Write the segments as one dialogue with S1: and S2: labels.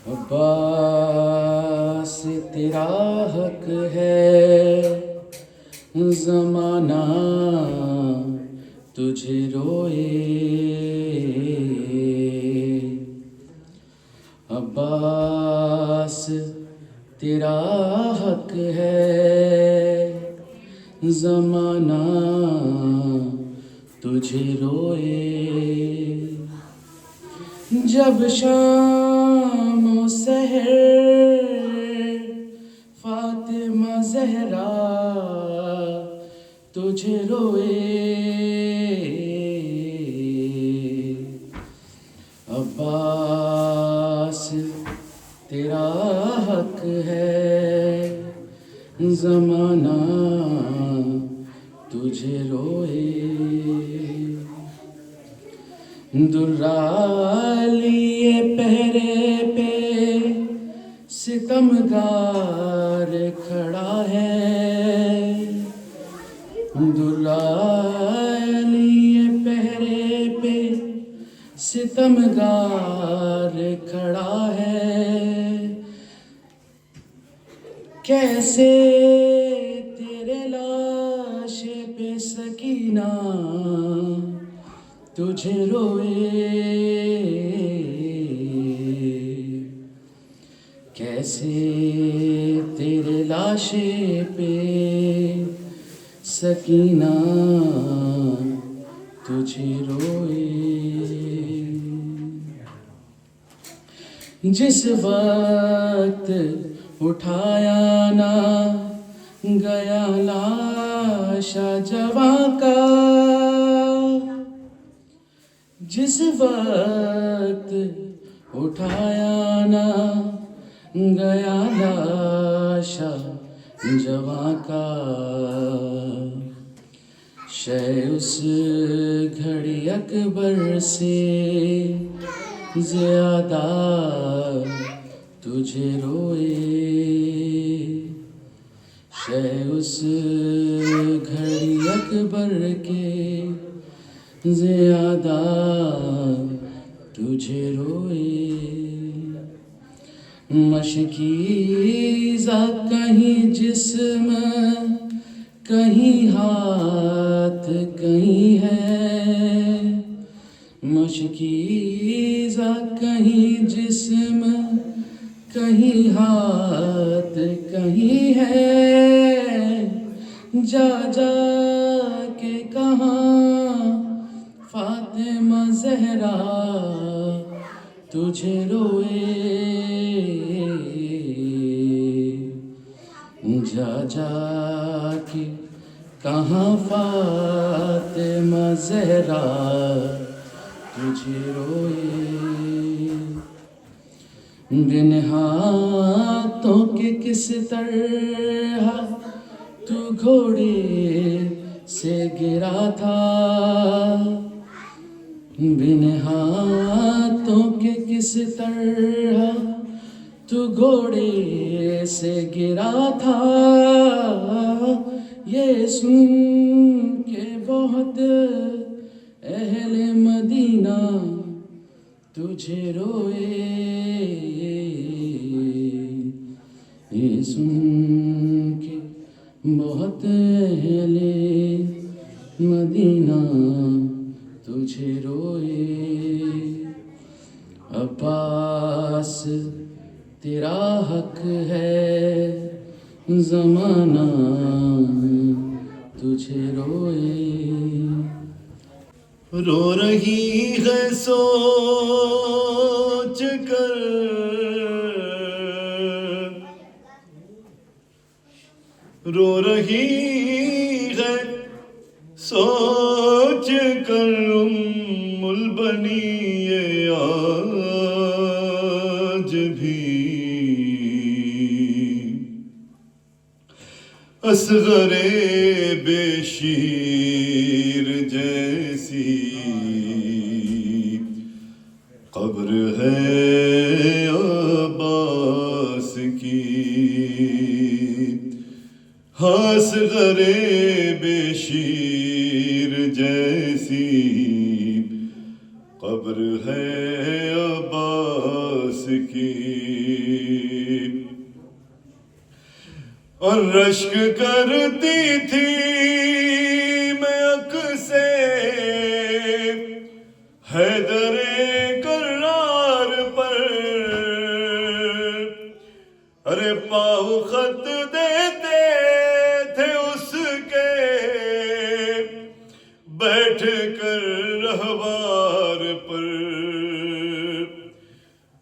S1: عباس تیرا حق ہے، زمانہ تجھے روئے۔ عباس تیرا حق ہے، زمانہ تجھے روئے۔ جب شام و سحر فاطمہ زہرا تجھے روئے۔ عباس تیرا حق ہے، زمانہ تجھے روئے۔ درالیے پہرے پہ ستمگار کھڑا ہے، درالیے پہرے پہ ستمگار کھڑا ہے۔ کیسے تیرے لاش پہ سکینہ تجھے روئے، کیسے تیرے لاشے پہ سکینہ تجھے روئے۔ جس وقت اٹھایا نہ گیا لاشا جواں کا، جس وقت اٹھایا نہ گیا لاشا جواں کا، شے اس گھڑی اکبر سے زیادہ تجھے روئے۔ شے اس گھڑی اکبر کے زیادہ تجھے روئے۔ مشکیزہ کہیں جسم کہیں ہاتھ کہیں ہے، مشکیزہ کہیں جسم کہیں ہاتھ کہیں ہے۔ جا جا کے کہاں فاطمہ زہرا تجھے روئے، جا جا کے کہاں فاطمہ زہرا تجھے روئے۔ بن ہاتھوں کے کس طرح تو گھوڑے سے گرا تھا، بن ہاتھوں کے کس طرح تو گھوڑے سے گرا تھا۔ یہ سن کے بہت اہل مدینہ تجھے روئے، یہ سن کے بہت اہل مدینہ تجھے روئے۔ عباس تیرا حق ہے، زمانہ تجھے روئے۔
S2: رو رہی ہے سوچ کر، رو رہی ہے سوچ کر ام البنی آج بھی، اصغر بے شیر جیسی قبر ہے عباس کی، اصغر بے شیر جیسی قبر ہے عباس کی اور رشک کرتی تھی میں اک سے حیدر کرار پر ارے پاؤ خط دیتے تھے اس کے بیٹھ کر رہوار پر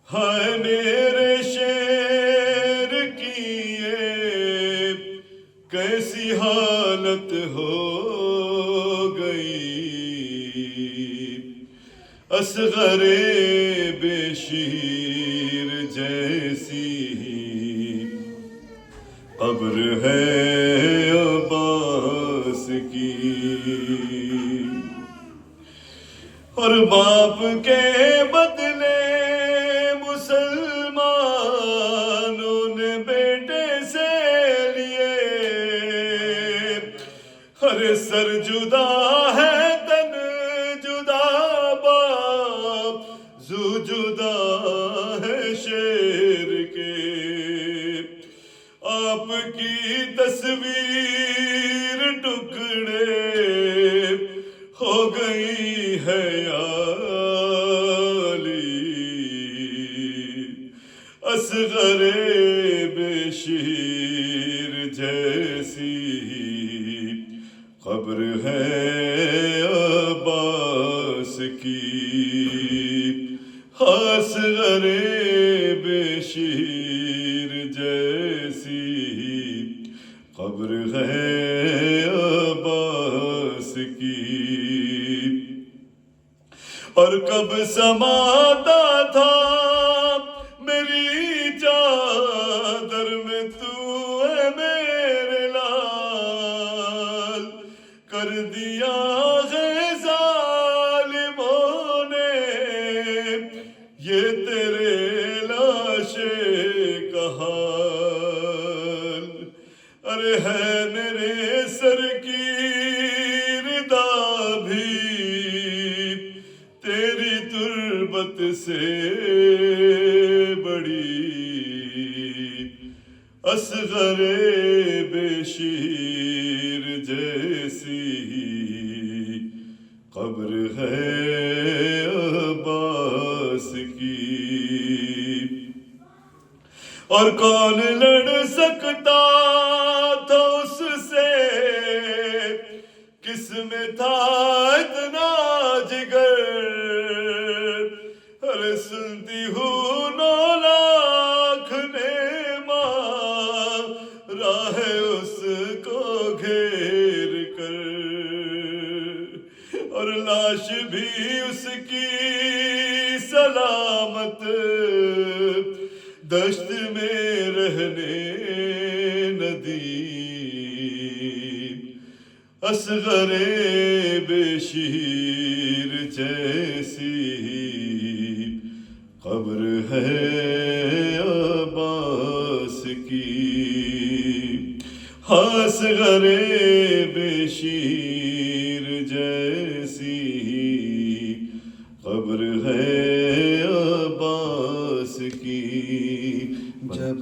S2: ہائے میرے شعر کی یہ کیسی حالت ہو گئی اصغر بے شیر جیسی قبر ہے عباس کی اور باپ کے بدلے مسلمانوں نے بیٹے سے لیے ہر سر جدا ہے تن جدا باپ زو جدا ہے شیر کے آپ کی تصویر ٹکڑے ہو گئی ہے عالی اصغر بے شیر جیسی قبر ہے عباس کی اصغر بے شیر جیسی قبر ہے عباس کی اور کب سماتا تھا میری چادر میں تو اے میرے لال کر دیا ہے ظالموں نے یہ تیرے لاشے کا حال ارے ہے میرے سر کی ردا بھی تیری تربت سے بڑی اصغر بے شیر جیسی قبر ہے عباس کی اور کون لڑ سکتا تھا اس سے کس میں تھا اتنا جگر ارے سنتی ہوں 9 لاکھ نے مارا ہے اس کو گھیر کر اور لاش بھی اس کی سلامت دشت میں رہنے نہ دی اصغر بے شیر جیسی قبر ہے عباس کی اصغر بے شیر جیسی قبر ہے عباس کی
S3: جب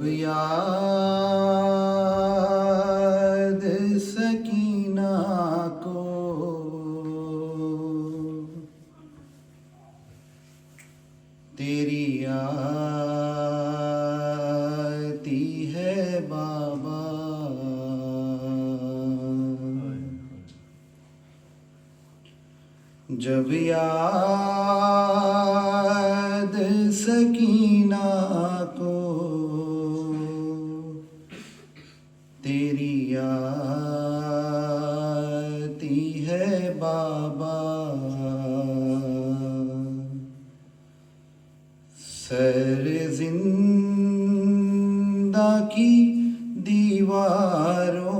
S3: یاد سکینہ کو تیری آتی ہے بابا جب یاد سکینہ کو تیری آتی ہے بابا سر زندہ کی دیواروں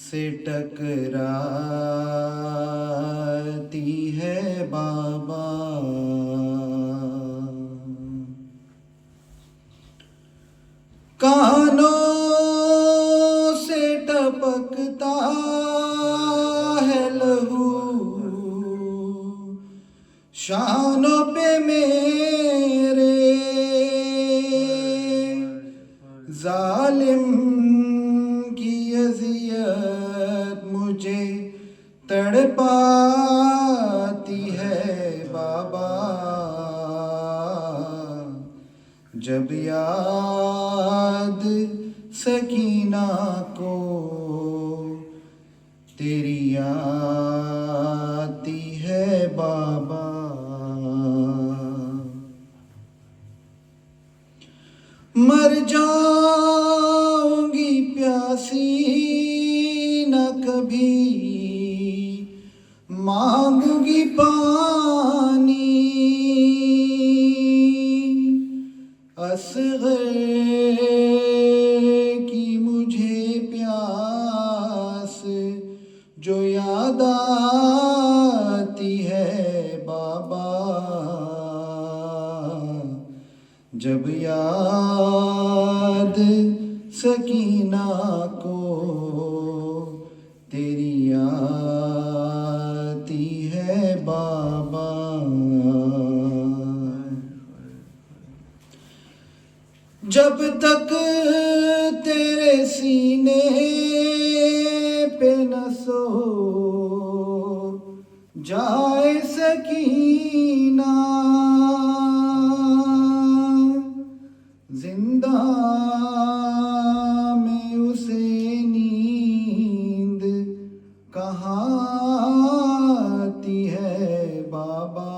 S3: سے ٹکراتی ہے بابا کانوں سے ٹپکتا ہے لہو شانوں پہ میرے ظالم کی اذیت مجھے تڑپاتی ہے بابا، جب یاد سکینہ کو تیری آتی ہے بابا۔ مر جاؤں گی پیاسی نہ کبھی مانگوں گی پانی، اصغر کی مجھے پیاس جو یاد آتی ہے بابا، جب یاد سکینہ کو تیری آتی ہے بابا۔ جب تک تیرے سینے پہ نہ سو جائے سکینہ، زندہ میں اسے نیند کہاں آتی ہے بابا،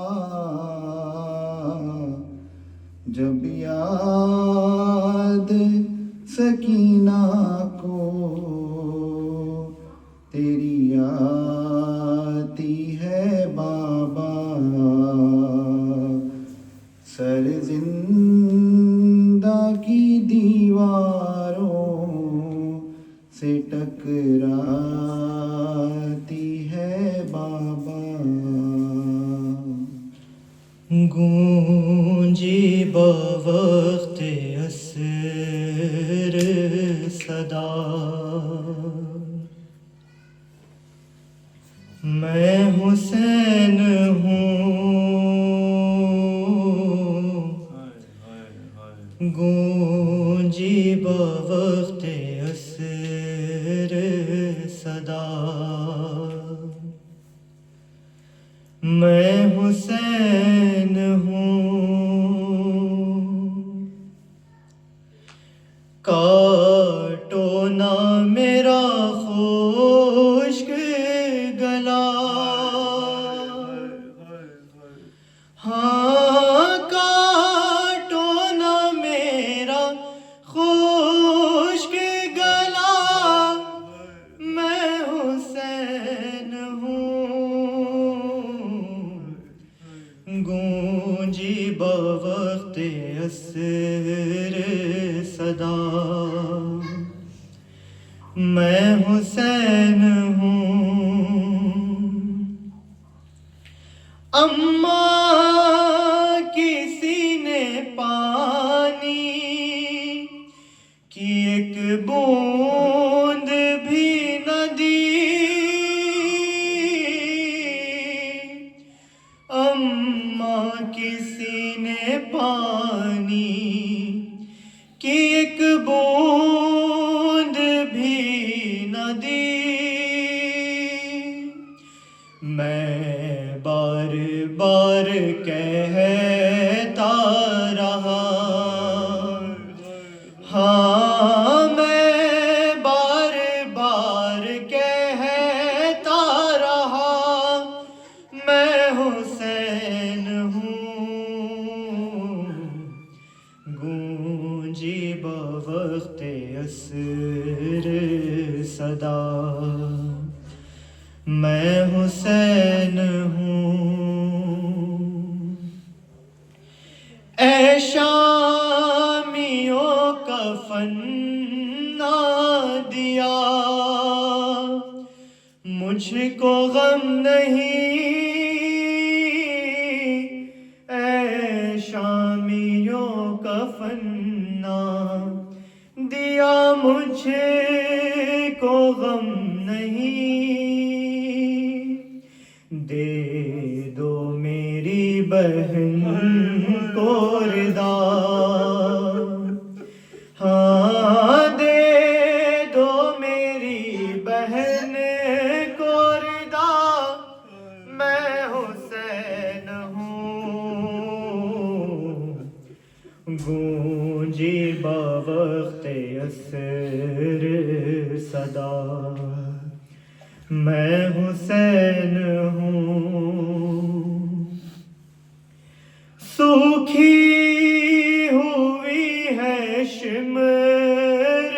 S3: جب یاد سکینہ کو تیری آتی ہے بابا، سر زندہ کی دیواروں سے ٹکراتی ہے بابا۔
S4: گونجی بوقت عصر صدا، میں حسین ہوں، گونجی بوقت عصر صدا، میں حسین ہوں، کاٹو نہ میرا خشک گلا، ہاں کاٹو نہ میرا خشک گلا، میں حسین ہوں، گونجی بوقت عصر صدا، میں حسین ہوں، اماں کسی نے پانی کی ایک بوند بھی نہ دی، اماں کسی نے پانی کی ایک بوند بھی نہ دی، میں بار بار کہتا رہا، ہاں میں بار بار کہتا رہا، میں حسین ہوں، گونجی بوقت عصر صدا، میں حسین ہوں، اے شامیوں کفن نہ دیا، مجھ کو غم نہیں، اے شامیوں کفن نہ دیا، مجھ کو غم نہیں، دے دو میری بہن کو ردا، ہاں باوقت عصر صدا میں حسین ہوں سوکھی ہوئی ہے شمر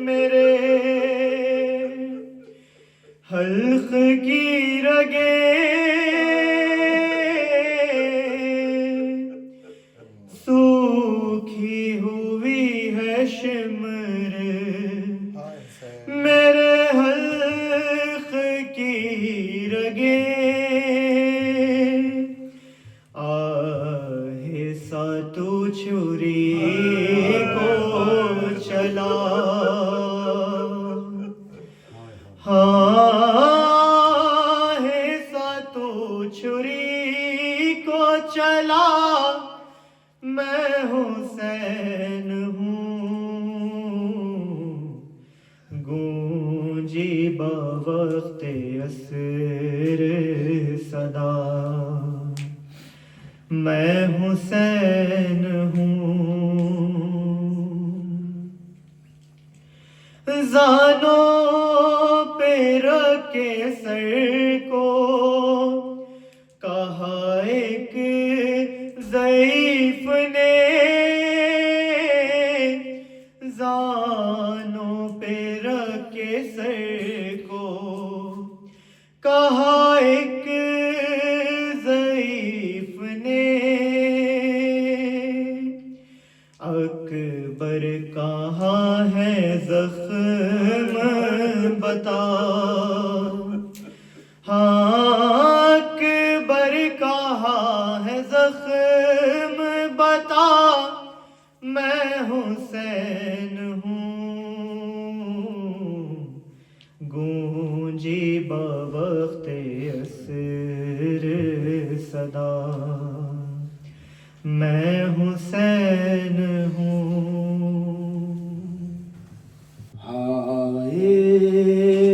S4: میرے حلق کی رگیں سوکھی ہوئی ہے شمر میرے حلق کی رگیں آہستہ تو چھری کو چلا آہستہ تو چھری کو چلا میں حسین ہوں گونجی باوقت عصر صدا میں حسین ہوں زانوں پہ رکھے سر کو کہا ایک ضعیف نے زانوں پہ رکھے سر کو کہا ایک ضعیف نے اکبر کہاں ہے زخم بتا اکبر کہاں ہے زخم بتا میں حسین ہوں گونجی باوقت عصر صدا میں حسین ہوں
S3: ہائے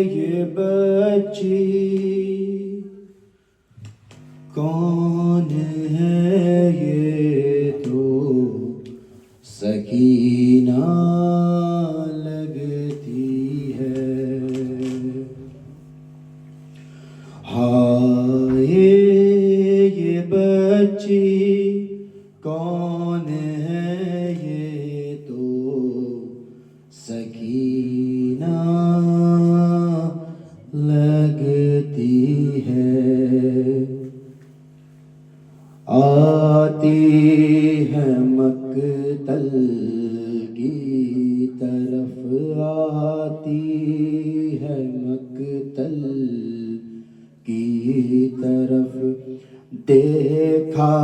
S3: یہ بچی کون ہے یہ تو سکینہ لگتی ہے ہائے یہ بچی کون ہے یہ تو سکینہ لگتی ہے آتی ہے مقتل کی طرف آتی ہے مقتل کی طرف دیکھا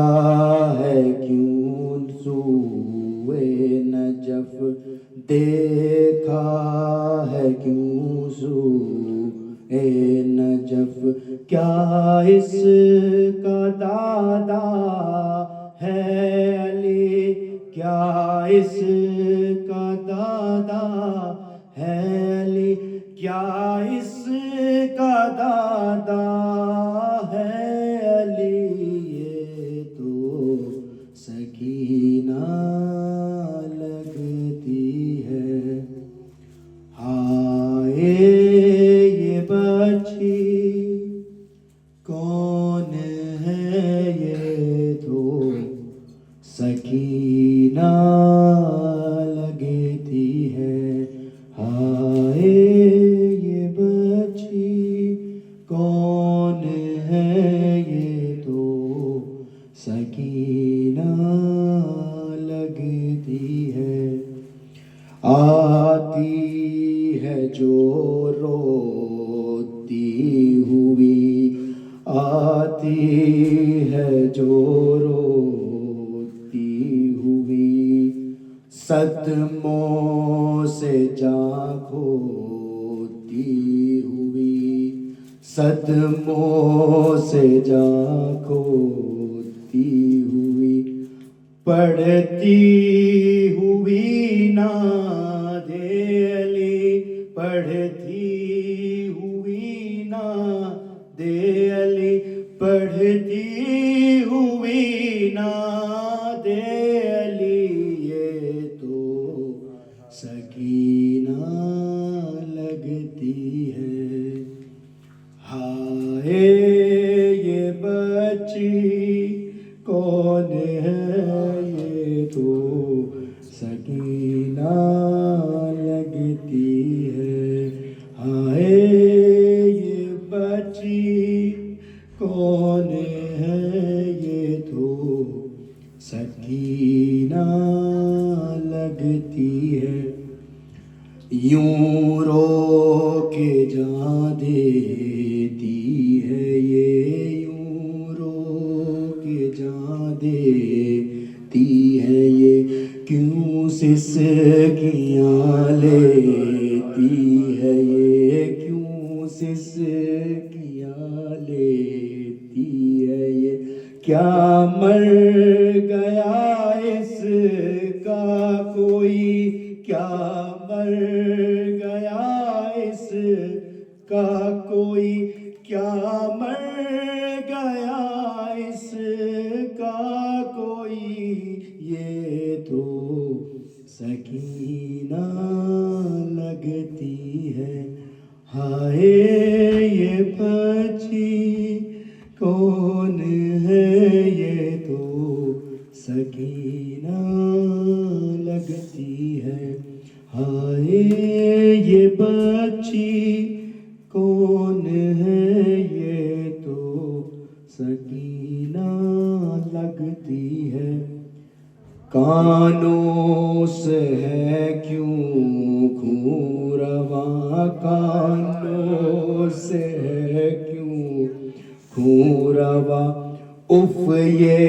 S3: ہے کیوں سوئے نجف دیکھا ہے کیوں سوئے نجف کیا اس کا دادا ہے علی کیا اس کا دادا ہے علی کیا اس کا دادا ہے علی یہ تو سکینہ لگتی ہے ہائے یہ بچی کون ہے یہ تو سکینہ لگتی ہے ہائے یہ بچی کون ہے یہ تو سکینہ لگتی ہے آتی ہے جو روتی ہوئی آتی ہے جو روتی ہوئی صدموں سے جاں کھوتی ہوئی صدموں سے جاں کھوتی ہوئی پڑھتی ہوئی نعت علی پڑھتی ہوئی نعت علی پڑھتی ہوئی نعت علی یہ تو سکینہ لگتی ہے. ہائے یہ بچی کون ہے یہ تو سکینہ لگتی ہے. ہائے یہ بچی کون ہے یہ تو سکینہ لگتی ہے. یوں رو کے جان دیتی ہے یہ, یوں رو کے جان دیتی ہے یہ, کیوں سسکیاں لیتی ہے یہ, کیوں سسکیاں لیتی ہے یہ. کیا مر گیا اس کا کوئی, کیا مر گیا اس کا کوئی, کیا مر گیا اس کا کوئی, یہ تو سکینہ لگتی ہے. ہائے یہ بچی کون ہے یہ تو سکینہ لگتی ہے. ہائے یہ بچی کون ہے یہ تو سکینہ لگتی ہے. کانوں سے ہے کیوں خون رواں, کانوں سے ہے کیوں خون رواں, اف یہ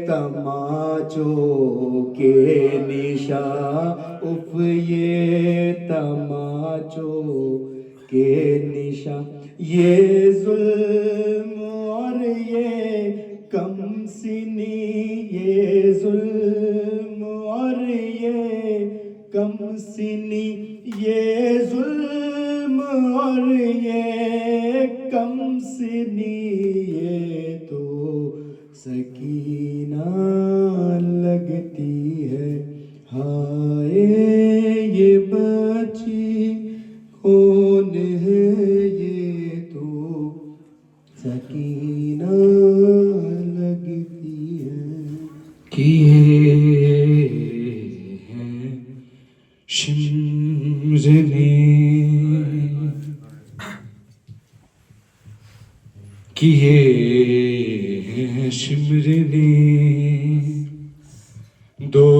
S3: تماچوں کے نشاں, اف یہ تماچوں کے نشاں. یہ ظلم اور یہ کم سنی, یہ ظلم اور یہ کم سنی, یہ ظلم اور یہ کم سنی, یہ تو سکینہ لگتی ہے. ہائے یہ بچی کون ہے یہ تو سکینہ لگتی ہے.
S1: کیے ہیں شمر نے, کیے ہیں شمر نے دو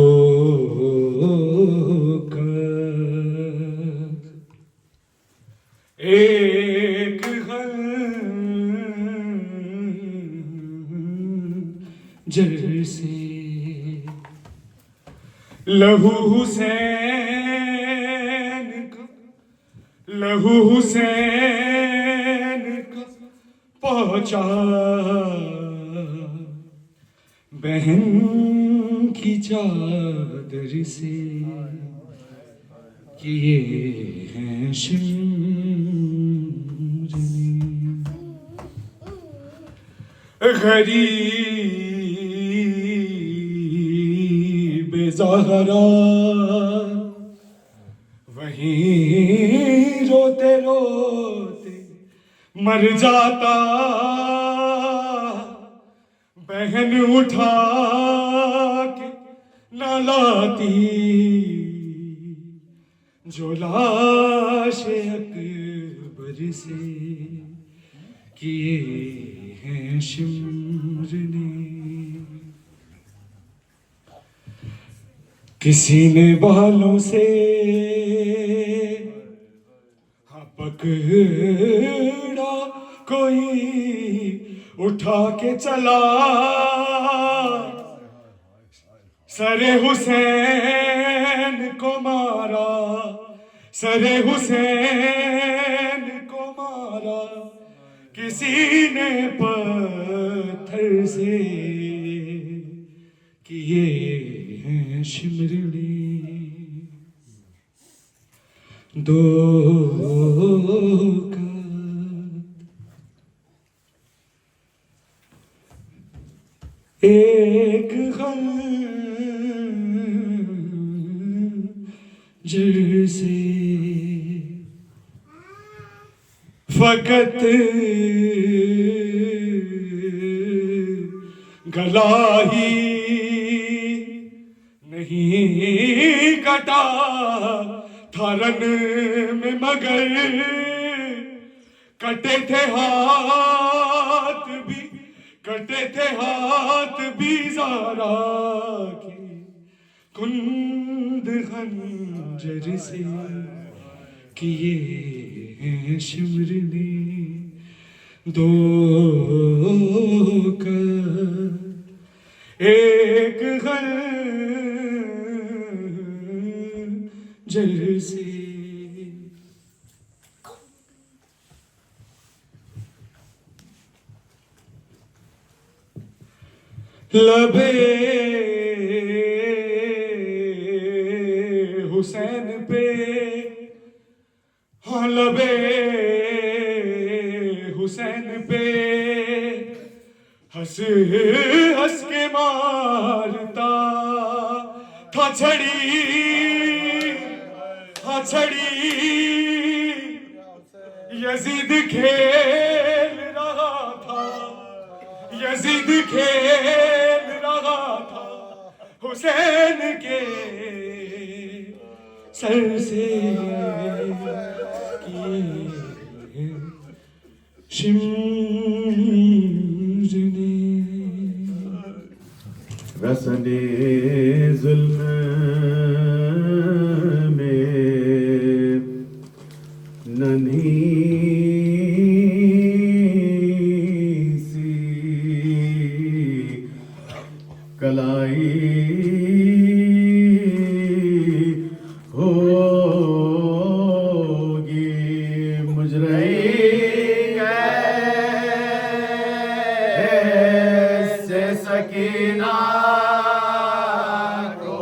S1: ایک خنجر سے لہو حسین کا, لہو حسین کا پہنچا بہن کی چادر سے. کیے ہیں شمر نے غریب زہرا, وہیں روتے روتے مر جاتا, بہن اٹھا کے نہ لاتی جو لاش اکبر سے. کیے ہیں شمر نے کسی نے بالوں سے پکڑا, کوئی اٹھا کے چلا, سر حسین کو مارا, سر حسین کو مارا, کسی نے پتھر سے. کیے ہیں شمر نے دو ایک جر سے فقط گلا ہی نہیں کٹا تھا رن میں مگر کٹے تھے ہاتھ بھی زارا کے کند خنجر سے کیے ہیں شمر نے دو کر ایک خنجر سے لبے حسین پہ ہاں لبے حسین پہ ہنس ہنس کے مارتا تھا چھڑی یزید کھیل رہا تھا حسین کے سر سے کیے شمر نے
S3: رسن ظلم میں ننھی سی کلائی ہوگی مجرئی سے سکینہ کو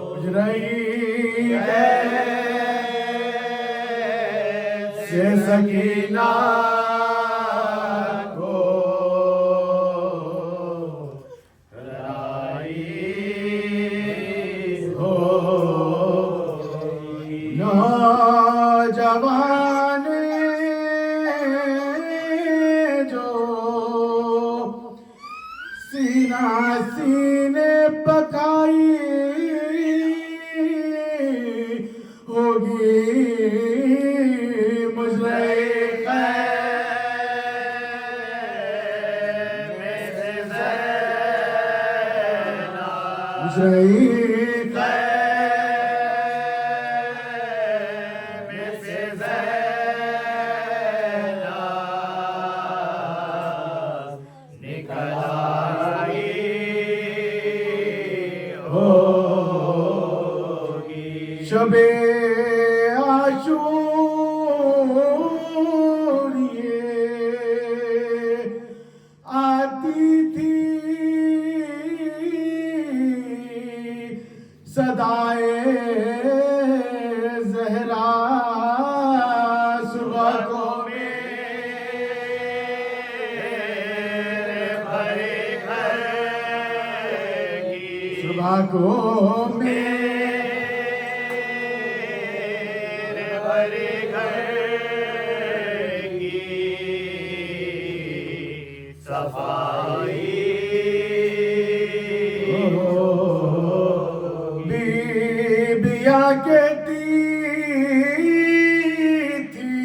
S3: مجرئی سے سکینہ کو نوجوان جو سینہ سینے پکائی ہوگی مجھے شب عاشور یہ آتی تھی صدائے زہرا صبح کو صبح کو کہتی تھی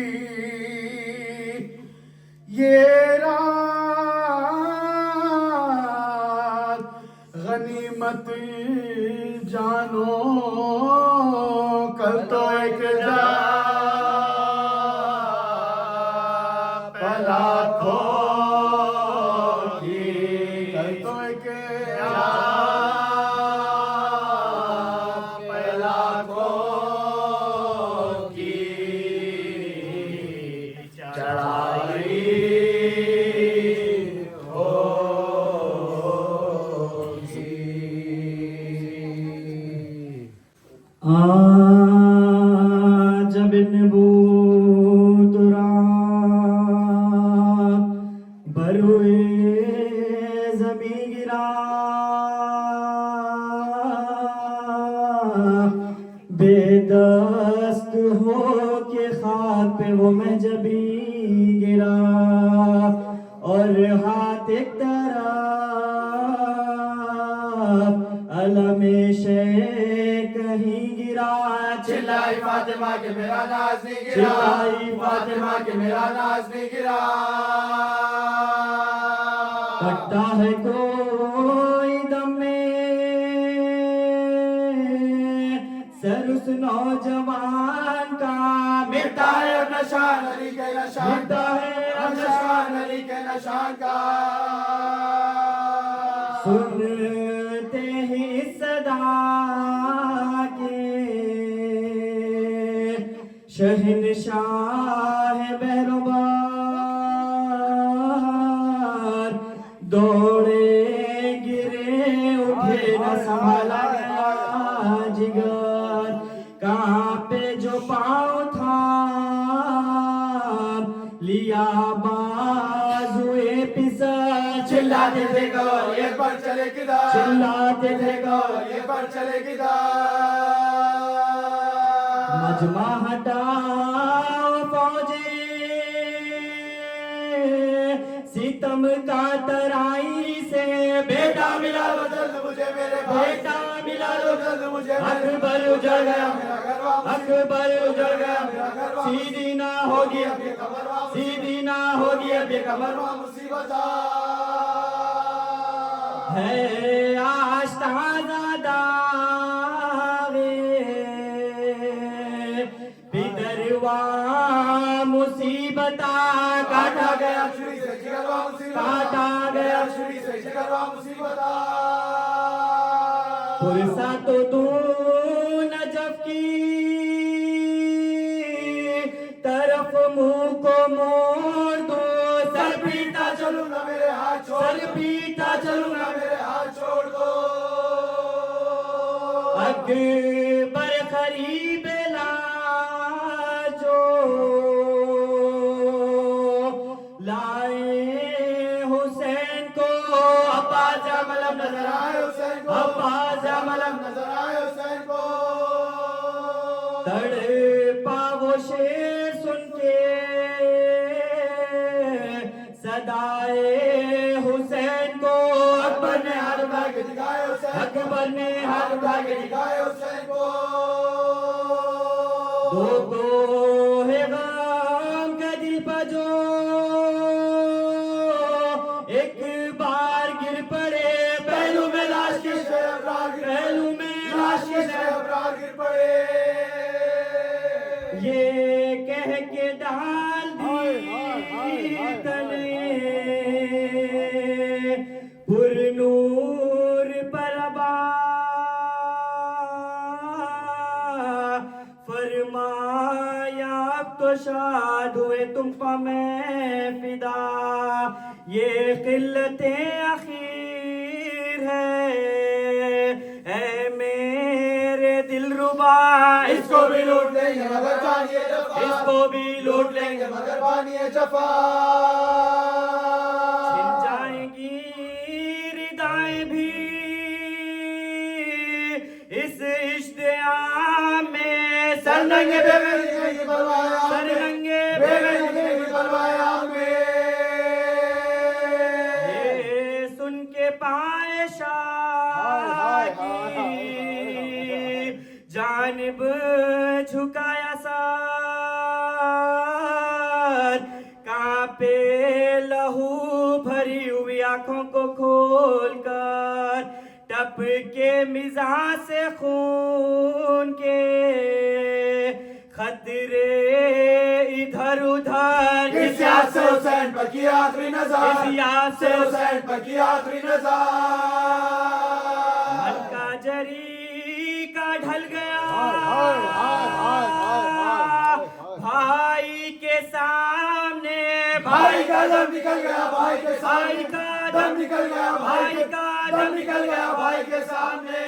S3: یہ رات غنیمت جانو کل تو ایک جا پہلا کھوگی کل تو ایک جا
S4: دست ہو کے خاک پہ وہ محجبی گرا اور ہاتھ ایک طرف علم شے کہیں گرا
S3: چلائی فاطمہ کے میرا ناز نہیں گرا
S4: چلائی
S3: فاطمہ کے میرا ناز نہیں گرا
S4: کٹتا ہے کوئی دم میں سر اس نوجوان کا
S3: مٹتا ہے اب نشان علی کے نشان کا اب نشان علی کے نشان کا
S4: سنتے ہی صدا کے شہنشاہ بہروبار دوڑے گرے اٹھے نہ سنبھالا گیا جگر کانپے جو پاؤں تھا لیا بازوئے پسر
S3: چلاتے تھے گور یہ پر چلے کدھر
S4: چلاتے تھے
S3: گور یہ پر چلے کدھر
S4: مجمع ہٹاؤ فوجی ستم کا ترائی سے
S3: بیٹا ملا لو جلد مجھے میرے بھائی
S4: بیٹا ملا
S3: لو جلد مجھے
S4: اکبر اجڑ گیا اکبر اجڑ گیا سیدھی نہ ہوگی سیدھی نہ ہوگی اب یہ کمر
S3: مصیبت
S4: ہے آشتہ داغے بدروا مصیبت کاٹا گیا
S3: چھری سے جگروا مصیبت
S4: کاٹا گیا
S3: چھری سے جگروا مصیبت
S4: پرسا تو نجف کی طرف منہ کو موڑ دو سر پیٹا
S3: چلوں گا میرے ہاتھ چھوڑ
S4: سر پیٹا چلوں گا
S3: میرے ہاتھ چھوڑ دو
S4: اکبر قریب لا جو لائے حسین کو عباس ملم نظر آئے
S3: حسین کو
S4: عباس ملم
S3: نظر آئے حسین کو
S4: تڑپا وہ شیر سن کے صدائے حسین کو اکبر نے ہاتھ اٹھا کے
S3: دکھائے حسین
S4: اکبر نے ہاتھ اٹھا کے
S3: دکھائے حسین کو
S4: دو ہے غم کا دل پہ جو ایک بار گر پڑے پہلو میں لاش کی پہلو میں لاش کی
S3: ابرار گر پڑے
S4: یہ کہہ کے ڈال دی تلے پر نور پر ابا فرمایا اب تو شاد ہوئے تم پا میں فدا یہ قلت اخیر ہے اے میرے دل ربا
S3: اس کو بھی لوٹ لیں گے مگر بانیے جفا
S4: اس کو بھی لوٹ لیں گے
S3: مگر بانیے جفا
S4: چھن جائیں گی ردائیں بھی اس اشتعام میں سر ننگے بے غیرتی سر ننگے بے غیرتی یہ سن کے پائے شاہ کی جانب جھکایا سر کانپے لہو بھری ہوئی آنکھوں کو کھول کر ٹپ کے مزاح سے خون کے خطرے ادھر ادھر
S3: اس یاد سے حسین پر کی آخری نظر
S4: اس یاد سے
S3: حسین پر کی آخری نظر
S4: ملکہ جری کا ڈھل گیا بھائی کے سامنے
S3: بھائی کا دم نکل گیا بھائی کے
S4: بھائی
S3: سامنے
S4: کا
S3: دم نکل گیا
S4: بھائی کا
S3: دم نکل گیا بھائی کے سامنے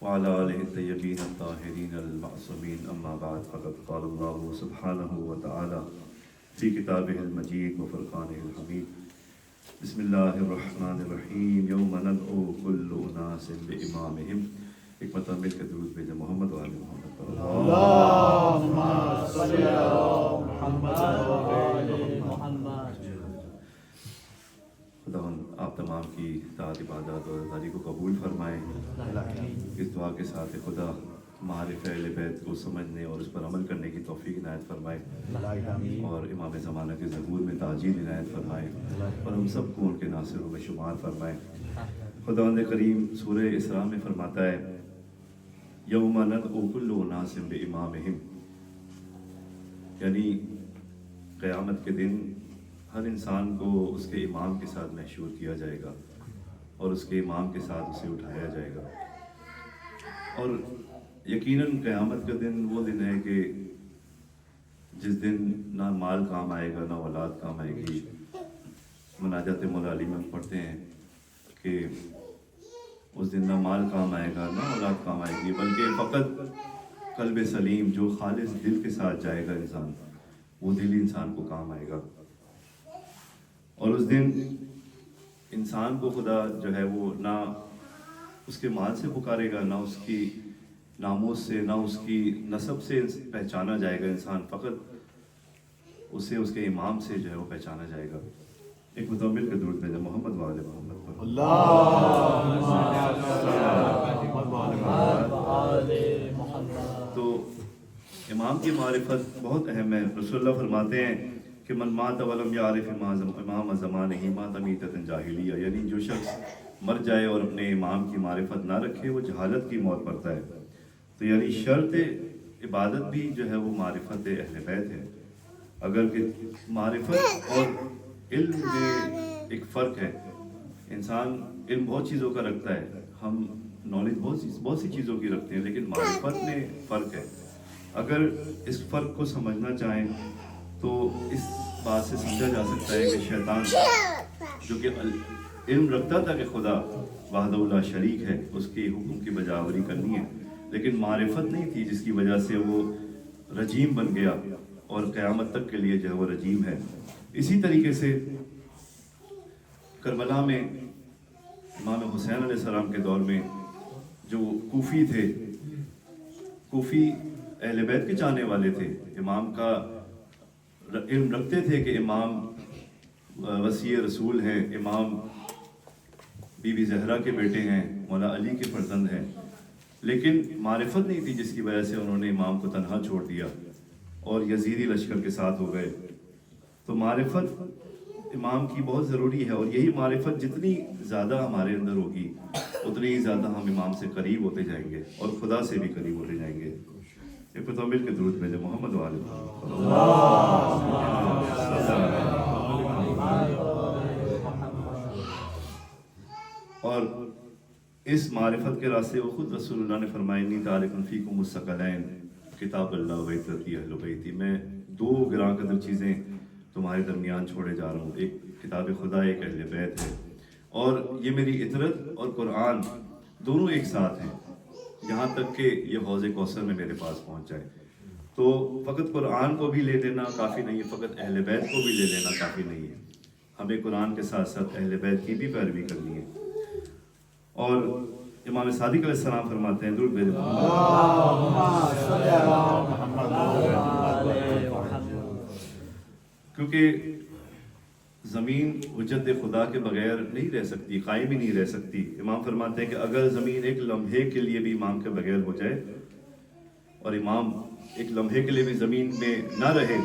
S2: وعلى آله الطيبين الطاهرين المعصومين أما بعد فقد قال الله سبحانه وتعالى في كتابه المجيد وفرقانه الحميد بسم اللہ الرحمن الرحیم یوم ندعو کل اناس بامامہم. ایک مرتبہ مل کے درود بھیجیں محمد و آل محمد.
S4: اللہم صلی علی محمد و آل محمد.
S2: خداوند آپ تمام کی اطاعت عبادات اور ازاداری کو قبول فرمائیں. اس دعا کے ساتھ خدا معارف اہل بیت کو سمجھنے اور اس پر عمل کرنے کی توفیق عنایت فرمائے اور امام زمانہ کے ظہور میں تاجیل عنایت فرمائے اور ہم سب کو ان کے ناصروں میں شمار فرمائے. خداوند کریم سورہ اسراء میں فرماتا ہے یوم ندعو کل اناس بامامہم، یعنی قیامت کے دن ہر انسان کو اس کے امام کے ساتھ محشور کیا جائے گا اور اس کے امام کے ساتھ اسے اٹھایا جائے گا. اور یقیناً قیامت کا دن وہ دن ہے کہ جس دن نہ مال کام آئے گا نہ اولاد کام آئے گی. مناجات مولا علی میں پڑھتے ہیں کہ اس دن نہ مال کام آئے گا نہ اولاد کام آئے گی، بلکہ فقط قلب سلیم جو خالص دل کے ساتھ جائے گا انسان، وہ دل انسان کو کام آئے گا. اور اس دن انسان کو خدا جو ہے وہ نہ اس کے مال سے پکارے گا، نہ اس کی ناموس سے، نہ اس کی نسب سے پہچانا جائے گا انسان، فقط اسے اس کے امام سے جو ہے وہ پہچانا جائے گا. ایک مرتبہ مل کے درود بھیجیں محمد و آل محمد پر. تو امام کی معرفت بہت اہم ہے. رسول اللہ فرماتے ہیں کہ من مات ولم یعرف امام زمانہ مات میتۃ جاہلیہ، یعنی جو شخص مر جائے اور اپنے امام کی معرفت نہ رکھے وہ جہالت کی موت مرتا ہے. تو یعنی شرط عبادت بھی جو ہے وہ معرفت اہل بیت ہے. اگر کہ معرفت اور علم میں ایک فرق ہے. انسان علم بہت چیزوں کا رکھتا ہے، ہم نالج بہت سی چیزوں کی رکھتے ہیں، لیکن معرفت میں فرق ہے. اگر اس فرق کو سمجھنا چاہیں تو اس بات سے سمجھا جا سکتا ہے کہ شیطان جو کہ علم رکھتا تھا کہ خدا وحدہ لا شریک ہے، اس کے حکم کی بجاوری کرنی ہے، لیکن معرفت نہیں تھی جس کی وجہ سے وہ رجیم بن گیا اور قیامت تک کے لیے جو ہے وہ رجیم ہے. اسی طریقے سے کربلا میں امام حسین علیہ السلام کے دور میں جو کوفی تھے، کوفی اہل بیت کے چاہنے والے تھے، امام کا علم رکھتے تھے کہ امام وصی رسول ہیں، امام بی بی زہرا کے بیٹے ہیں، مولا علی کے فرزند ہیں، لیکن معرفت نہیں تھی جس کی وجہ سے انہوں نے امام کو تنہا چھوڑ دیا اور یزیدی لشکر کے ساتھ ہو گئے. تو معرفت امام کی بہت ضروری ہے، اور یہی معرفت جتنی زیادہ ہمارے اندر ہوگی اتنی ہی زیادہ ہم امام سے قریب ہوتے جائیں گے اور خدا سے بھی قریب ہوتے جائیں گے. ایک مرتبہ مل کے درود بھیجیں محمد و آل محمد. اور اس معرفت کے راستے وہ خود رسول اللہ نے فرمایا انی تارک فیکم الثقلین کتاب اللہ و عترتی اہل بیتی، میں دو گراں قدر چیزیں تمہارے درمیان چھوڑے جا رہا ہوں، ایک کتاب خدا، ایک اہل بیت ہے، اور یہ میری عطرت اور قرآن دونوں ایک ساتھ ہیں یہاں تک کہ یہ حوض کوثر میں میرے پاس پہنچ جائے. تو فقط قرآن کو بھی لے لینا کافی نہیں ہے، فقط اہل بیت کو بھی لے لینا کافی نہیں ہے، ہمیں قرآن کے ساتھ ساتھ اہل بیت کی بھی پیروی کرنی ہے. اور امام صادق علیہ السلام فرماتے ہیں درود بھیجیں کیونکہ زمین حجت خدا کے بغیر نہیں رہ سکتی، قائم ہی نہیں رہ سکتی. امام فرماتے ہیں کہ اگر زمین ایک لمحے کے لیے بھی امام کے بغیر ہو جائے اور امام ایک لمحے کے لیے بھی زمین میں نہ رہے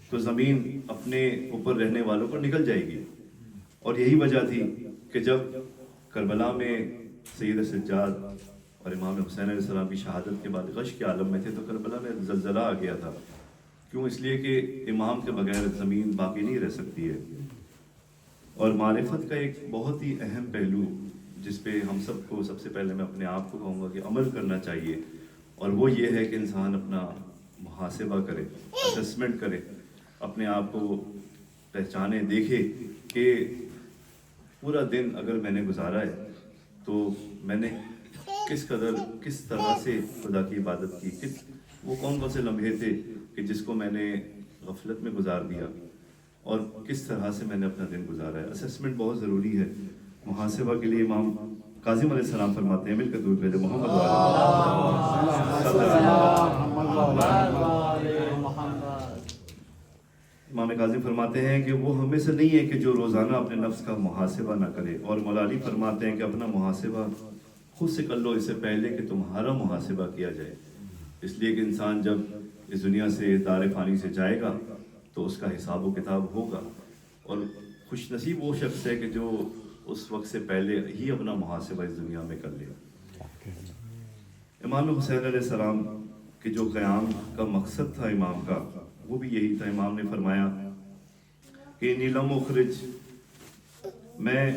S2: تو زمین اپنے اوپر رہنے والوں پر نکل جائے گی. اور یہی وجہ تھی کہ جب کربلا میں سید سجاد اور امام حسین علیہ السلام کی شہادت کے بعد غش کے عالم میں تھے تو کربلا میں زلزلہ آ گیا تھا. کیوں؟ اس لیے کہ امام کے بغیر زمین باقی نہیں رہ سکتی ہے. اور معرفت کا ایک بہت ہی اہم پہلو جس پہ ہم سب کو سب سے پہلے میں اپنے آپ کو کہوں گا کہ عمل کرنا چاہیے، اور وہ یہ ہے کہ انسان اپنا محاسبہ کرے، اسسمنٹ کرے، اپنے آپ کو پہچانے، دیکھے کہ پورا دن اگر میں نے گزارا ہے تو میں نے کس قدر کس طرح سے خدا کی عبادت کی، وہ کون کون سے لمحے تھے کہ جس کو میں نے غفلت میں گزار دیا. اور کس طرح سے میں نے اپنا دن گزارا ہے. اسیسمنٹ بہت ضروری ہے. محاسبہ کے لیے امام کاظم علیہ السلام فرماتے ہیں, مل کر درود بھیجو محمد امام کاظم فرماتے ہیں کہ وہ ہمیں سے نہیں ہے کہ جو روزانہ اپنے نفس کا محاسبہ نہ کرے. اور مولا علی فرماتے ہیں کہ اپنا محاسبہ خود سے کر لو اس سے پہلے کہ تمہارا محاسبہ کیا جائے. اس لیے کہ انسان جب اس دنیا سے دار فانی سے جائے گا تو اس کا حساب و کتاب ہوگا, اور خوش نصیب وہ شخص ہے کہ جو اس وقت سے پہلے ہی اپنا محاسبہ اس دنیا میں کر لے. امام حسین علیہ السلام کے جو قیام کا مقصد تھا امام کا, وہ بھی یہی تھا. امام نے فرمایا کہ نیلم اخرج, میں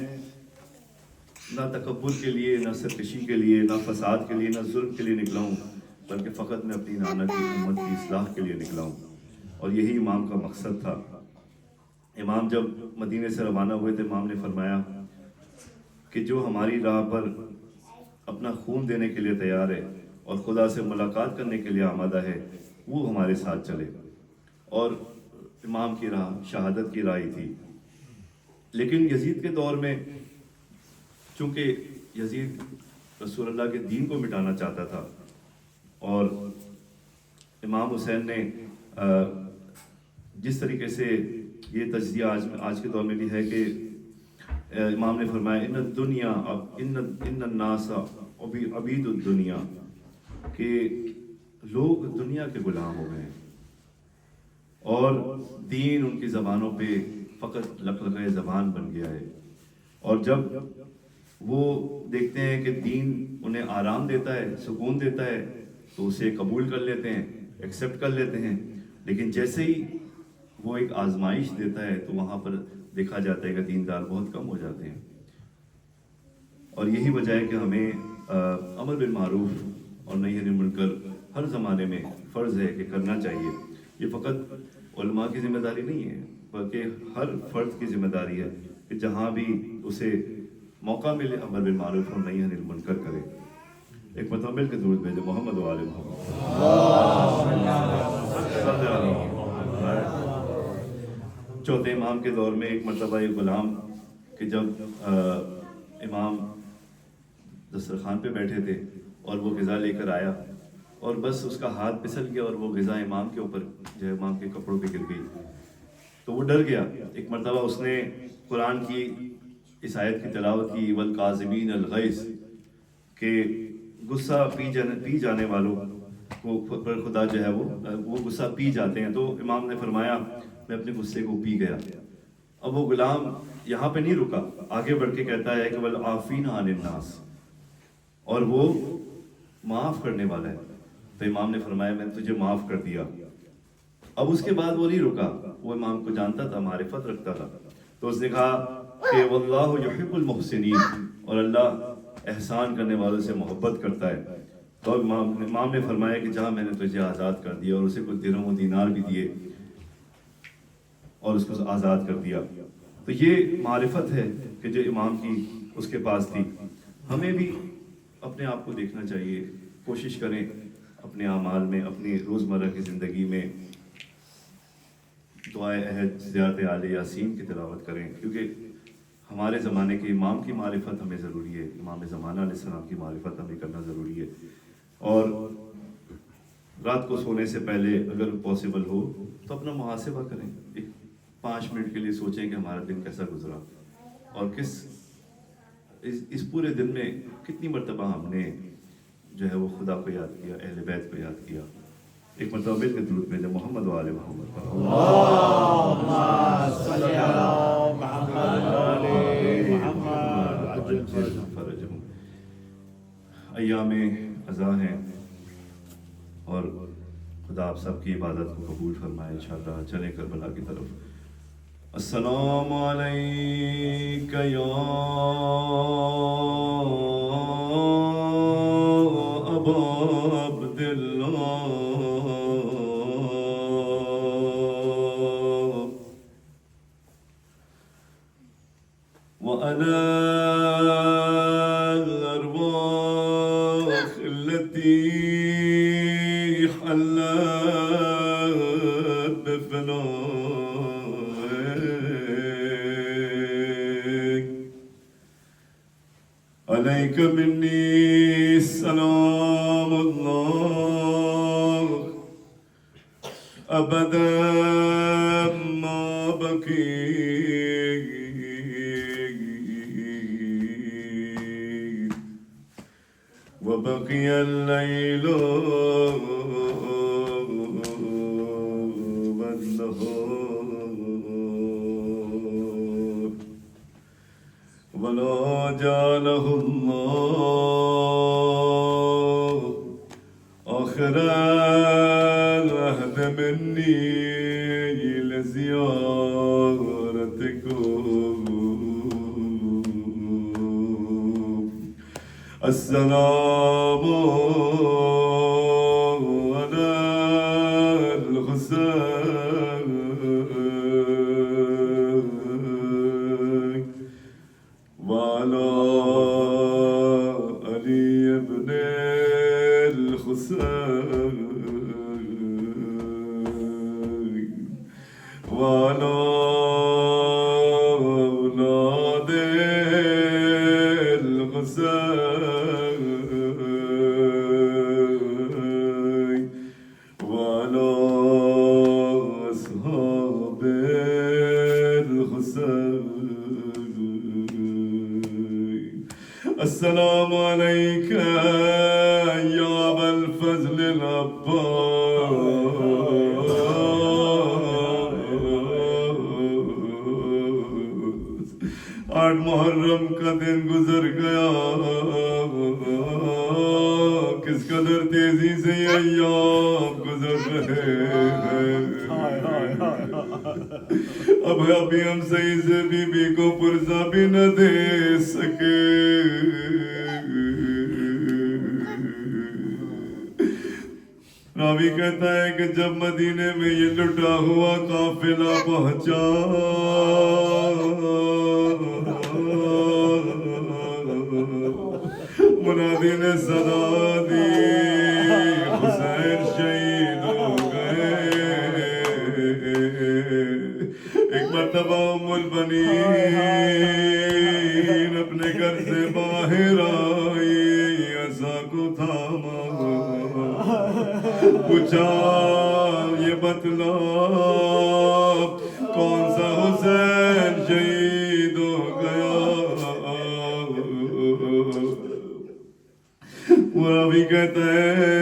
S2: نہ تکبر کے لیے, نہ سرکشی کے لیے, نہ فساد کے لیے, نہ ظلم کے لیے نکلا ہوں, بلکہ فقط میں اپنی نانا کی امت کی اصلاح کے لیے نکلا ہوں. اور یہی امام کا مقصد تھا. امام جب مدینے سے روانہ ہوئے تھے, امام نے فرمایا کہ جو ہماری راہ پر اپنا خون دینے کے لیے تیار ہے اور خدا سے ملاقات کرنے کے لیے آمادہ ہے, وہ ہمارے ساتھ چلے. اور امام کی راہ شہادت کی راہ تھی. لیکن یزید کے دور میں چونکہ یزید رسول اللہ کے دین کو مٹانا چاہتا تھا, اور امام حسین نے جس طریقے سے یہ تجزیہ آج کے دور میں بھی ہے کہ امام نے فرمایا ان الدنیا ان الناس عبید الدنیا, کہ لوگ دنیا کے غلام ہو گئے ہیں اور دین ان کی زبانوں پہ فقط لقلقۂ زبان بن گیا ہے. اور جب وہ دیکھتے ہیں کہ دین انہیں آرام دیتا ہے, سکون دیتا ہے, تو اسے قبول کر لیتے ہیں, ایکسیپٹ کر لیتے ہیں. لیکن جیسے ہی وہ ایک آزمائش دیتا ہے تو وہاں پر دیکھا جاتا ہے کہ دیندار بہت کم ہو جاتے ہیں. اور یہی وجہ ہے کہ ہمیں امر بالمعروف اور نہی عن المنکر ہر زمانے میں فرض ہے کہ کرنا چاہیے. یہ فقط علماء کی ذمہ داری نہیں ہے, بلکہ ہر فرد کی ذمہ داری ہے کہ جہاں بھی اسے موقع ملے امر بالمعروف اور نہی عن المنکر کرے. ایک مرتبہ مل کے درود بھیجو محمد و آل محمد. چوتھے امام کے دور میں ایک مرتبہ ایک غلام کہ جب امام دسترخوان پہ بیٹھے تھے اور وہ غذا لے کر آیا, اور بس اس کا ہاتھ پھسل گیا اور وہ غذا امام کے اوپر جو ہے امام کے کپڑوں پہ گر گئی, تو وہ ڈر گیا. ایک مرتبہ اس نے قرآن کی اس آیت کی تلاوت کی, والکاظمین الغیظ, کہ غصہ پی جانے والوں کو پر خدا جو ہے وہ غصہ پی جاتے ہیں. تو امام نے فرمایا میں اپنے غصے کو پی گیا. اب وہ غلام یہاں پہ نہیں رکا, آگے بڑھ کے کہتا ہے کہ والعافین عن الناس, اور وہ معاف کرنے والا ہے. تو امام نے فرمایا میں نے تجھے معاف کر دیا. اب اس کے بعد وہ نہیں رکا, وہ امام کو جانتا تھا, معرفت رکھتا تھا. تو اس نے کہا کہ واللہ یحب المحسنین, اور اللہ احسان کرنے والوں سے محبت کرتا ہے. تو امام نے فرمایا کہ جہاں میں نے تجھے آزاد کر دیا, اور اسے کچھ درہم و دینار بھی دیے اور اس کو آزاد کر دیا. تو یہ معرفت ہے کہ جو امام کی اس کے پاس تھی. ہمیں بھی اپنے آپ کو دیکھنا چاہیے, کوشش کریں اپنے اعمال میں, اپنی روزمرہ کی زندگی میں دعائے عہد, زیارت آل یاسین کی تلاوت کریں, کیونکہ ہمارے زمانے کے امام کی معرفت ہمیں ضروری ہے, امام زمانہ علیہ السلام کی معرفت ہمیں کرنا ضروری ہے. اور رات کو سونے سے پہلے اگر پاسبل ہو تو اپنا محاسبہ کریں, 5 منٹ کے لیے سوچیں کہ ہمارا دن کیسا گزرا, اور اس پورے دن میں کتنی مرتبہ ہم نے جو ہے وہ خدا کو یاد کیا, اہل بیت کو یاد کیا. ایک مرتبہ مل کے درود بھیجو محمد و آل محمد.
S4: اللهم صل على محمد وآل محمد.
S2: ایام قضا ہیں اور خدا آپ سب کی عبادت کو قبول فرمائے. انشاءاللہ چلیں کربلا کی طرف. السلام علیک یا ابا عبداللہ وعلى الأرواح التي حلت بفنائك عليك مني سلام الله أبدا ما بقيت وبقي الليل والنهار ولا جعله الله آخر العهد مني لزيارتكم السلام على الحسين وعلى علي بن الحسين وعلى أولاد الحسين وعلى أصحاب الحسين السلام عليك يا أبا الفضل العباس 8 محرم کا دن گزر گیا کس قدر تیزی سے یہ ایام گزر رہے ہیں اب ابھی ہم صحیح سے بی بی کو پرزہ بھی نہ دے سکے راوی کہتا ہے کہ جب مدینے میں یہ لٹا ہوا قافلہ پہنچا منادی نے صدا دی حسین شہید ہو گئے ایک مرتبہ ام البنین اپنے گھر سے باہر آئی عصا کو تھاما پوچھا یہ بتلا کون سا حسین شہید ہو گیا راوی کہتا ہے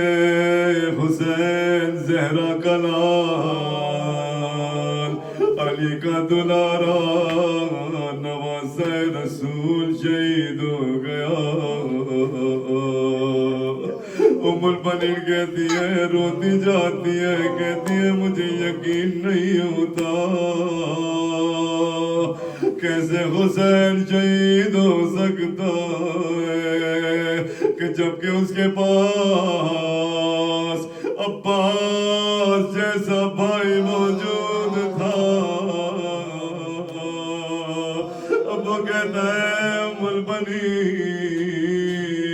S2: حسین زہرا کا لال علی کا دلارا نواز رسول شہید ہو گیا ام البنین کہتی ہے روتی جاتی ہے کہتی ہے مجھے یقین نہیں ہوتا کیسے حسین شہید ہو سکتا ہے کہ جبکہ اس کے پاس عباس جیسا بھائی موجود تھا اب وہ کہتا ہے ام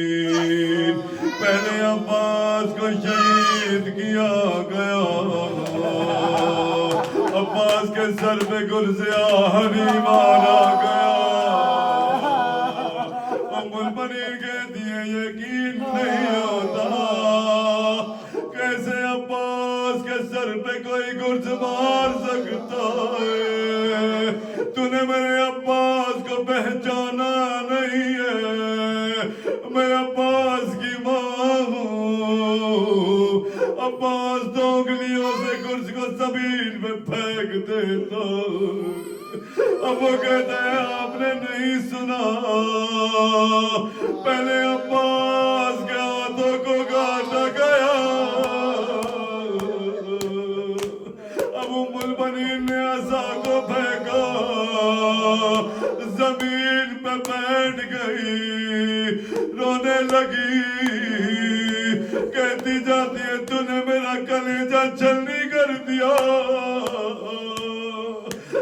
S2: البنین پہلے عباس کو شہید کیا گیا عباس کے سر پہ گل سے آہنی مارا گیا ام البنین کہتی ہے یقین نہیں ہوتا کیسے عباس کے سر پہ کوئی گرز مار سکتا ہے تو نے میرے عباس کو پہچانا نہیں ہے میں عباس کی ماں ہوں عباس دو انگلیوں سے گرز کو زمین میں پھینک دیتا اب وہ کہتا ہے آپ نے نہیں سنا پہلے عباس کے ہاتھوں کو کاٹا گیا اب ام البنین نے عصا کو پھینکا زمین پہ بیٹھ گئی رونے لگی کہتی جاتی ہے تو نے میرا کلیجہ چھلنی کر دیا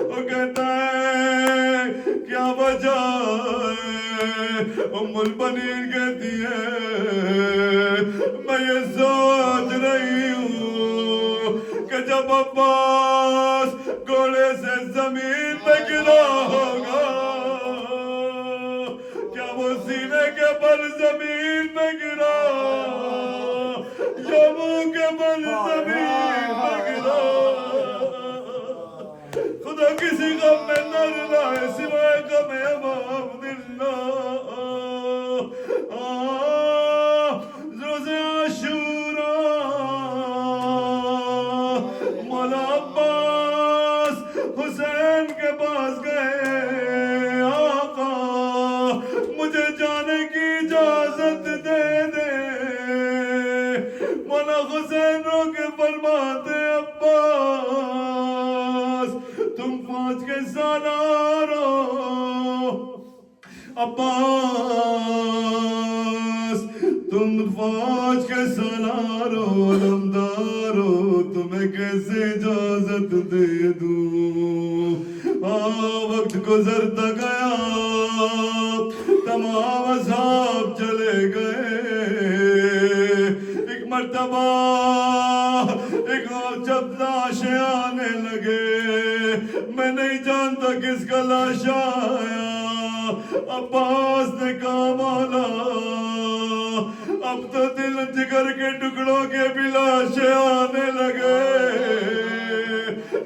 S2: وہ کہتا ہے کیا وجہ ہے ام البنین کہتی ہے میں یہ سوچ رہی ہوں کہ جب عباس گھوڑے سے زمین پہ گرا ہوگا کیا وہ سینے کے بل زمین پہ گرا یا منہ کے بل زمین پہ گرا خدا کسی غم میں نہ رلائے سوائے غم امام دلہ روز عاشورا مولا عباس حسین کے پاس گئے آقا مجھے جانے کی اجازت دے دے مولا حسین رو کے فرماتے عباس تم فوج کے سالار ہو عباس تم فوج کے سالار ہو علمدار ہو تمہیں کیسے اجازت دے دوں وقت گزرتا گیا تمام اصحاب چلے گئے ایک مرتبہ ایک جب لاشیں آنے لگے میں نہیں جانتا کس کا لاش آیا عباس نے کہا مولا اب تو دل جگر کے ٹکڑوں کے بھی لاشیں آنے لگے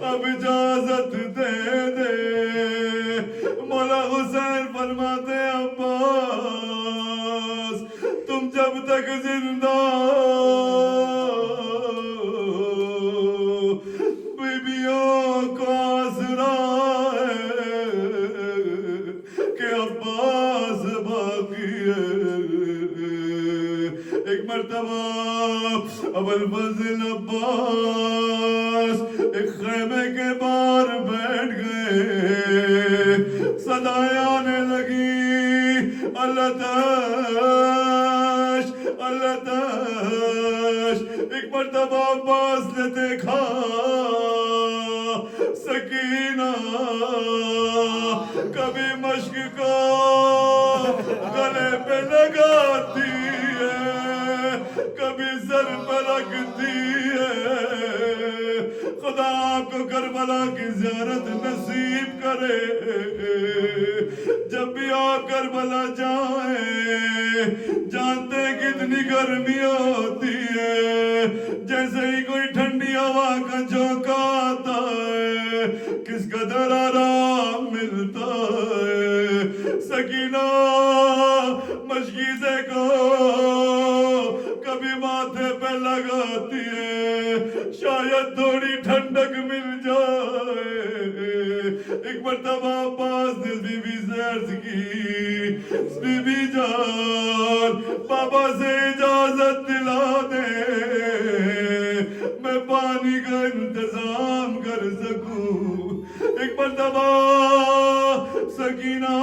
S2: اب اجازت دے دے مولا حسین فرماتے عباس تم جب تک زندہ بیبیوں کو آسرا ہے کہ عباس باقی ہے ایک مرتبہ ابو الفضل عباس ایک خیمے کے باہر بیٹھ گئے صدائیں آنے لگی اللہ تاش اللہ تاش ایک مرتبہ عباس نے دیکھا سکینہ کبھی مشک کو گلے پہ لگاتی ہے کبھی سر پہ رکھتی ہے خدا آپ کو کربلا کی زیارت نصیب کرے جب بھی آپ کربلا جائیں جانتے کتنی گرمی ہوتی ہے جیسے ہی کوئی ٹھنڈی ہوا کا جھونکا آتا ہے کس قدر آرام ملتا ہے سکینہ مشکیزے کو کبھی ماتھے پہ لگاتی ہے شاید تھوڑی ٹھنڈک مل جائے ایک مرتبہ عباس نے بی بی سے عرض کی بی بی جان بابا سے اجازت دلا دے میں پانی کا انتظام کر سکوں ایک مرتبہ سکینہ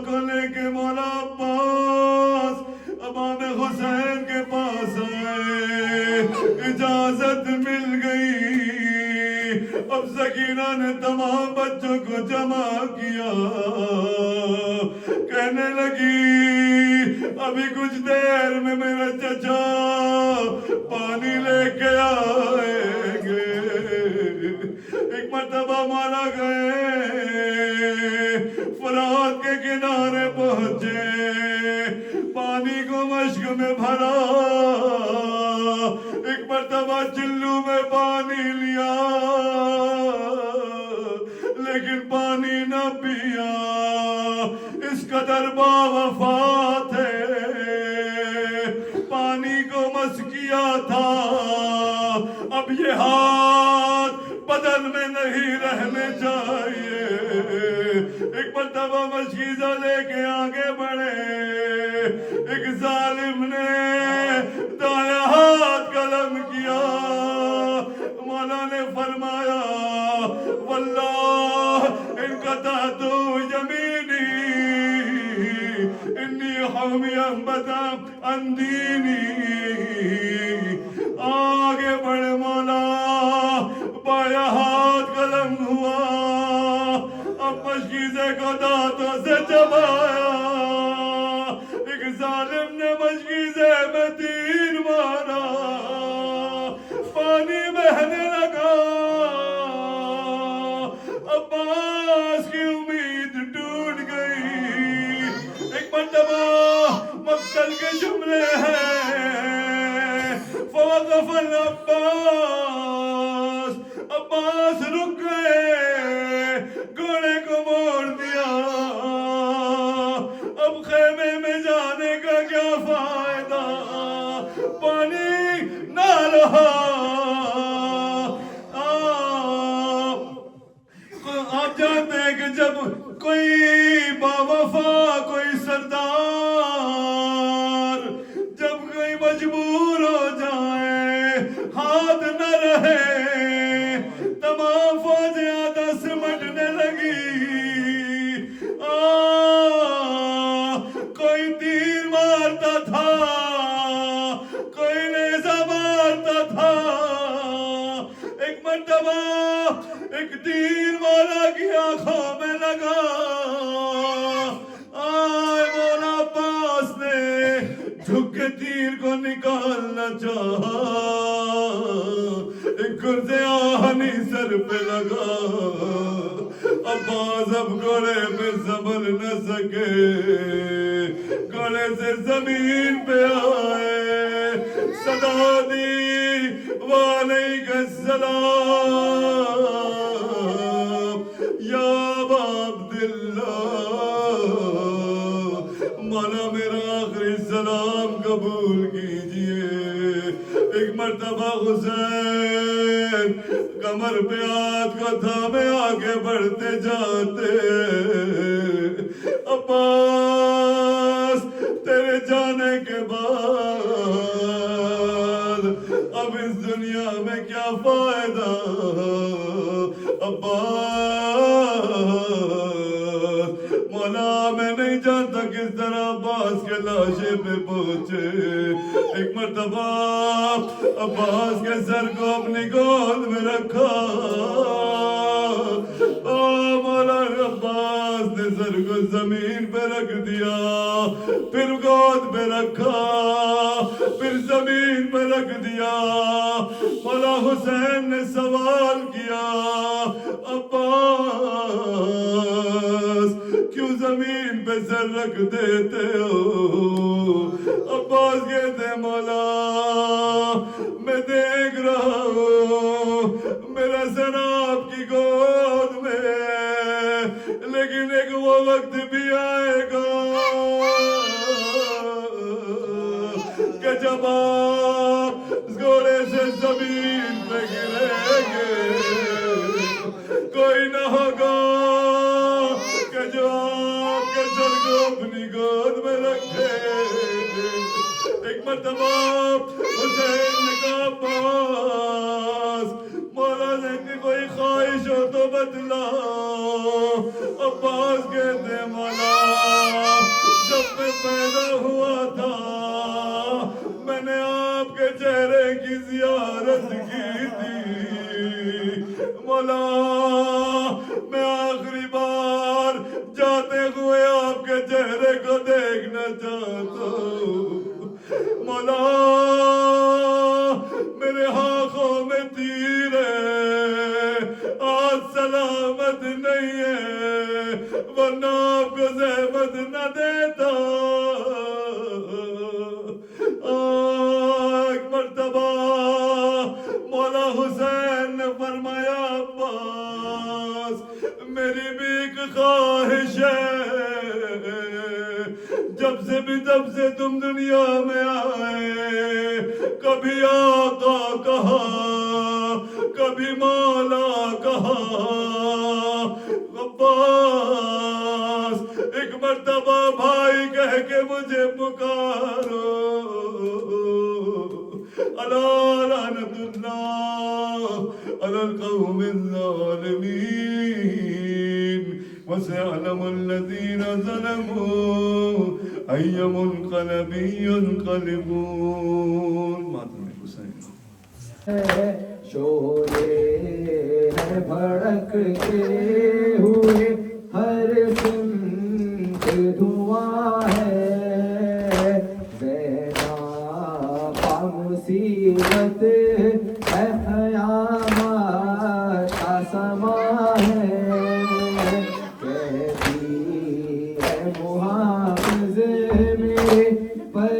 S2: کو لے کے مولا عباس امام حسین کے پاس آئے اجازت مل گئی اب سکینہ نے تمام بچوں کو جمع کیا کہنے لگی ابھی کچھ دیر میں میرا چچا پانی لے کے آئیں گے ایک مرتبہ مانا گئے فرات کے کنارے پہنچے پانی کو مشک میں بھرا ایک مرتبہ چلو میں پانی لیا لیکن پانی نہ پیا اس قدر باوفا تھے پانی کو مس کیا تھا اب یہ ہاتھ بدن میں نہیں رہنے چاہیے ایک مرتبہ مشکیزہ لے کے آگے بڑھے ایک ظالم نے دایاں ہاتھ قلم کیا مولا نے فرمایا واللہ ان قطعت یمینی انی حومی امبتا عن دینی آگے بڑھے مولا بایاں ہاتھ قلم ہوا اب مشکیزے کو دانتوں سے چبایا ایک ظالم نے مشکیزے میں تیر مارا پانی بہنے لگا عباس کی امید ٹوٹ گئی ایک مرتبہ مکہ
S1: جملے ہیں فوقف العباس عباس رک گئے گھوڑے کو موڑ دیا اب خیمے میں جانے کا کیا فائدہ پانی نہ رہا آپ جانتے ہیں کہ جب کوئی باوفا کوئی سردار جب کوئی مجبور ہو جائے ہاتھ نہ رہے تمام فوجیں آدھا سمٹنے لگی کوئی تیر مارتا تھا کوئی نیزہ مارتا تھا ایک مرتبہ ایک تیر مولا کی آنکھوں میں لگا آئے مولا عباس نے جھک کے تیر کو نکالنا چاہا ایک گرز آہنی سر پہ لگا عباس اب گھوڑے پہ سنبھل نہ سکے گھوڑے سے زمین پہ آئے صدا دی وعلیک السلام یا ابا عبداللہ مولا میرا آخری سلام قبول کیجئے ایک مرتبہ حسین کمر پہ ہاتھ کو تھامے آگے بڑھتے جاتے عباس تیرے جانے کے بعد اب اس دنیا میں کیا فائدہ عباس مولا میں نہیں جانتا کس طرح عباس کے لاشے پہ پہنچے ایک مرتبہ عباس کے سر کو اپنی گود میں رکھا مولا عباس نے سر کو زمین پہ رکھ دیا پھر گود پہ رکھا پھر زمین پہ رکھ دیا مولا حسین نے سوال کیا عباس کیوں زمین پہ سر رکھ دیتے ہو عباس کہتے مولا میں دیکھ رہا ہوں میرا سر آپ کی گود میں لیکن ایک وہ وقت بھی آئے گا کہ جب آپ گھوڑے سے زمین پہ گریں گے کوئی نہ ہوگا کہ جو آپ کے سر کو اپنی گود میں رکھے ایک مرتبہ حسین نے کہا عباس مولا نے کہ کوئی خواہش ہو تو بتلا عباس کہتے مولا جب میں پیدا ہوا تھا میں نے آپ کے چہرے کی زیارت کی تھی مولا میں آخری بار جاتے ہوئے آپ کے چہرے کو دیکھنا چاہتا ہوں مولا میرے ہاتھوں میں تیر ہے آج سلامت نہیں ہے ورنہ آپ کو زحمت نہ دیتا ایک مرتبہ مولا حسین نے فرمایا عباس میری بھی ایک خواہش ہے جب سے تم دنیا میں آئے کبھی آقا کہا کبھی مولا کہا عباس ایک مرتبہ بھائی کہہ کے مجھے پکارو الا لعنت اللہ علی القوم الظالمین وسيعلم الذين ظلموا أي منقلب ينقلبون ماتم حسین
S3: شعلے ہیں بھڑکتے ہوئے ہر سمت دھواں ہے زینب کا مصیبت ہے قیامت کا سما ہے کہتی ہے محافظ میرے پر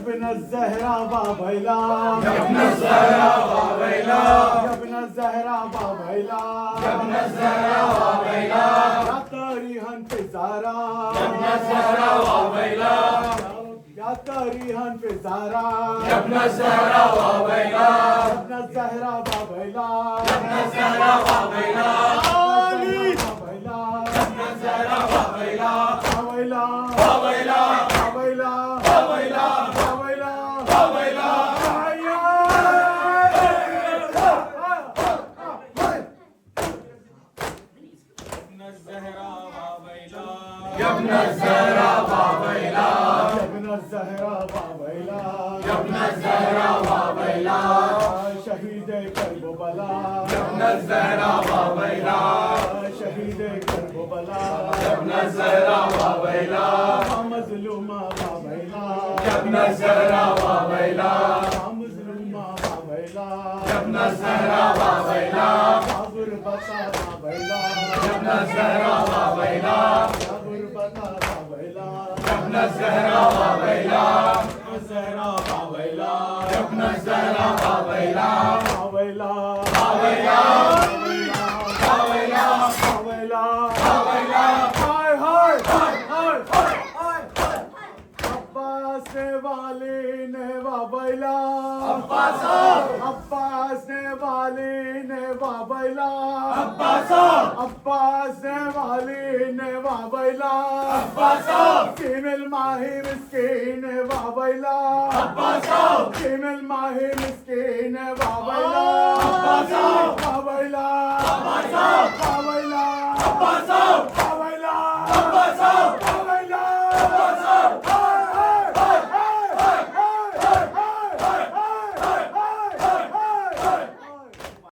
S4: ابن الزهرا بابيلا
S3: ابن الزهرا بابيلا
S4: ابن الزهرا بابيلا
S3: ابن الزهرا بابيلا
S4: يا تاريخا في زهرا
S3: ابن الزهرا بابيلا
S4: يا تاريخا في زهرا
S3: ابن الزهرا بابيلا
S4: ابن الزهرا بابيلا
S3: ابن الزهرا بابيلا
S4: علي بابيلا
S3: ابن الزهرا بابيلا
S4: بابيلا
S3: بابيلا
S4: بابيلا
S3: بابيلا
S4: بابيلا
S3: بابيلا يا ابن الزهرا بابيلا
S4: يا ابن الزهرا بابيلا
S3: يا ابن الزهرا بابيلا
S4: شهيد كربلاء
S3: يا ابن الزهرا بابيلا
S4: شهيد كربلاء
S3: يا ابن الزهرا بابيلا
S4: مظلومة بابيلا
S3: يا ابن الزهرا بابيلا
S4: مظلومة بابيلا
S3: يا ابن الزهرا بابيلا
S4: غربتا بابيلا
S3: يا ابن الزهرا بابيلا
S4: غربتا بابيلا
S3: يا ابن الزهرا بابيلا
S4: الزهرا بابيلا
S3: يا ابن الزهرا بابيلا
S4: بابيلا
S3: بابيلا
S4: بابيلا
S3: بابيلا
S4: بابيلا هاي هاي هاي هاي هاي عباس نے والی نے بابیلا
S3: عباس
S4: عباس نے والی نے بابیلا
S3: عباس
S4: عباس نے والی نے بابیلا
S3: عباس
S4: کیم الماہی مسکین بابیلا
S3: عباس
S4: کیم الماہی مسکین بابیلا